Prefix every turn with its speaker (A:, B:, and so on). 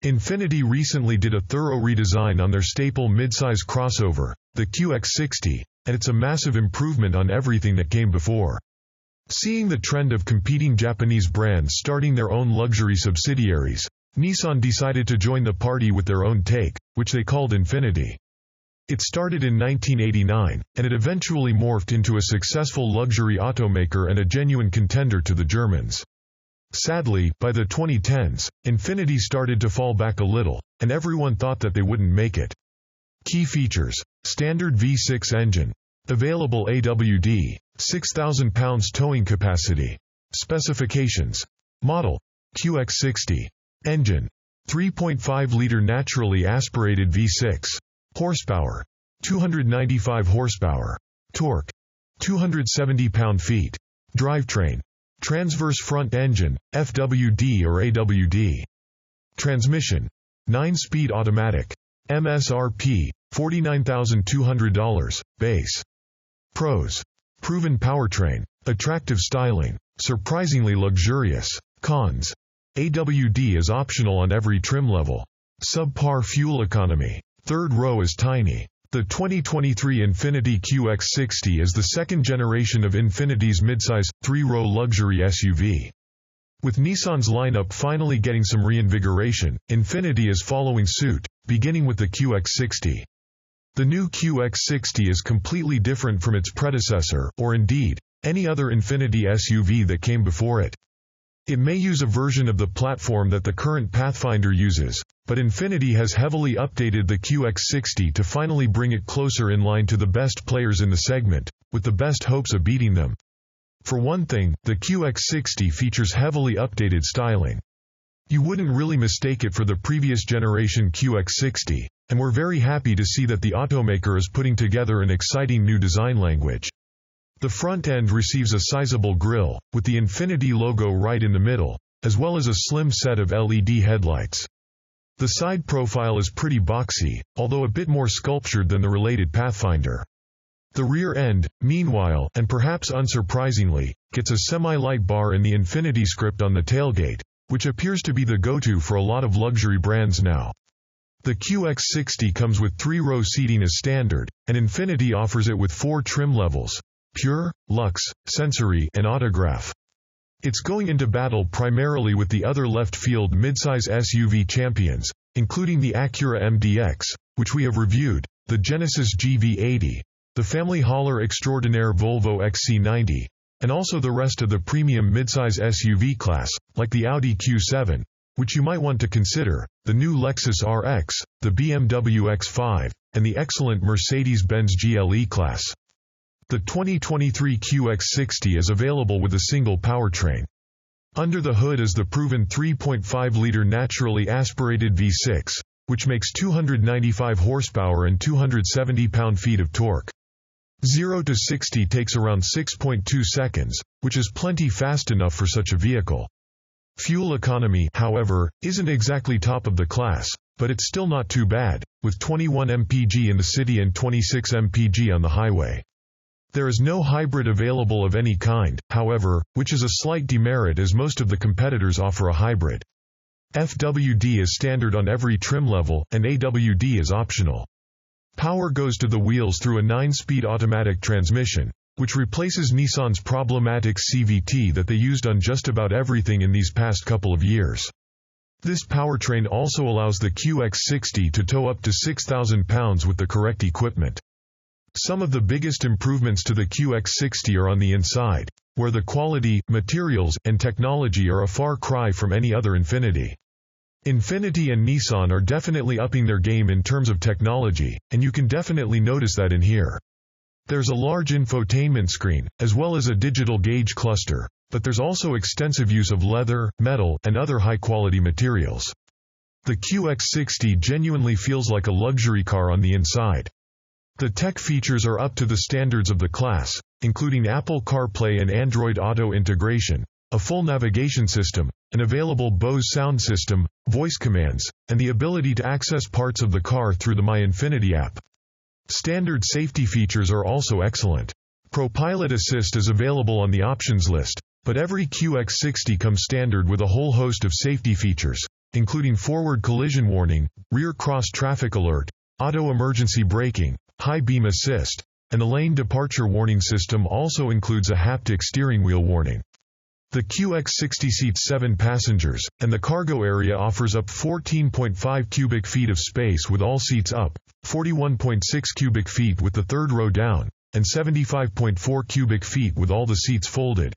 A: Infiniti recently did a thorough redesign on their staple midsize crossover, the QX60, and it's a massive improvement on everything that came before. Seeing the trend of competing Japanese brands starting their own luxury subsidiaries, Nissan decided to join the party with their own take, which they called Infiniti. It started in 1989, and it eventually morphed into a successful luxury automaker and a genuine contender to the Germans. Sadly, by the 2010s, Infiniti started to fall back a little, and everyone thought that they wouldn't make it. Key features: standard V6 engine, available AWD, 6,000 pounds towing capacity. Specifications: model QX60, engine 3.5-liter naturally aspirated V6, horsepower 295 horsepower, torque 270 pound-feet, drivetrain transverse front engine, FWD or AWD. Transmission: 9-speed automatic. MSRP, $49,200, base. Pros: proven powertrain, attractive styling, surprisingly luxurious. Cons: AWD is optional on every trim level. Subpar fuel economy. Third row is tiny. The 2023 Infiniti QX60 is the second generation of Infiniti's midsize, 3-row luxury SUV. With Nissan's lineup finally getting some reinvigoration, Infiniti is following suit, beginning with the QX60. The new QX60 is completely different from its predecessor, or indeed, any other Infiniti SUV that came before it. It may use a version of the platform that the current Pathfinder uses, but Infiniti has heavily updated the QX60 to finally bring it closer in line to the best players in the segment, with the best hopes of beating them. For one thing, the QX60 features heavily updated styling. You wouldn't really mistake it for the previous generation QX60, and we're very happy to see that the automaker is putting together an exciting new design language. The front end receives a sizable grille, with the Infiniti logo right in the middle, as well as a slim set of LED headlights. The side profile is pretty boxy, although a bit more sculptured than the related Pathfinder. The rear end, meanwhile, and perhaps unsurprisingly, gets a semi-light bar in the Infiniti script on the tailgate, which appears to be the go-to for a lot of luxury brands now. The QX60 comes with 3-row seating as standard, and Infiniti offers it with 4 trim levels: Pure, Luxe, Sensory, and Autograph. It's going into battle primarily with the other left-field midsize SUV champions, including the Acura MDX, which we have reviewed, the Genesis GV80, the family hauler extraordinaire Volvo XC90, and also the rest of the premium midsize SUV class, like the Audi Q7, which you might want to consider, the new Lexus RX, the BMW X5, and the excellent Mercedes-Benz GLE class. The 2023 QX60 is available with a single powertrain. Under the hood is the proven 3.5-liter naturally aspirated V6, which makes 295 horsepower and 270 pound-feet of torque. 0 to 60 takes around 6.2 seconds, which is plenty fast enough for such a vehicle. Fuel economy, however, isn't exactly top of the class, but it's still not too bad, with 21 mpg in the city and 26 mpg on the highway. There is no hybrid available of any kind, however, which is a slight demerit as most of the competitors offer a hybrid. FWD is standard on every trim level, and AWD is optional. Power goes to the wheels through a 9-speed automatic transmission, which replaces Nissan's problematic CVT that they used on just about everything in these past couple of years. This powertrain also allows the QX60 to tow up to 6,000 pounds with the correct equipment. Some of the biggest improvements to the QX60 are on the inside, where the quality, materials, and technology are a far cry from any other Infiniti. Infiniti and Nissan are definitely upping their game in terms of technology, and you can definitely notice that in here. There's a large infotainment screen, as well as a digital gauge cluster, but there's also extensive use of leather, metal, and other high-quality materials. The QX60 genuinely feels like a luxury car on the inside. The tech features are up to the standards of the class, including Apple CarPlay and Android Auto integration, a full navigation system, an available Bose sound system, voice commands, and the ability to access parts of the car through the My Infiniti app. Standard safety features are also excellent. ProPilot Assist is available on the options list, but every QX60 comes standard with a whole host of safety features, including forward collision warning, rear cross traffic alert, auto emergency braking, high beam assist, and the lane departure warning system also includes a haptic steering wheel warning. The QX60 seats 7 passengers, and the cargo area offers up 14.5 cubic feet of space with all seats up, 41.6 cubic feet with the third row down, and 75.4 cubic feet with all the seats folded.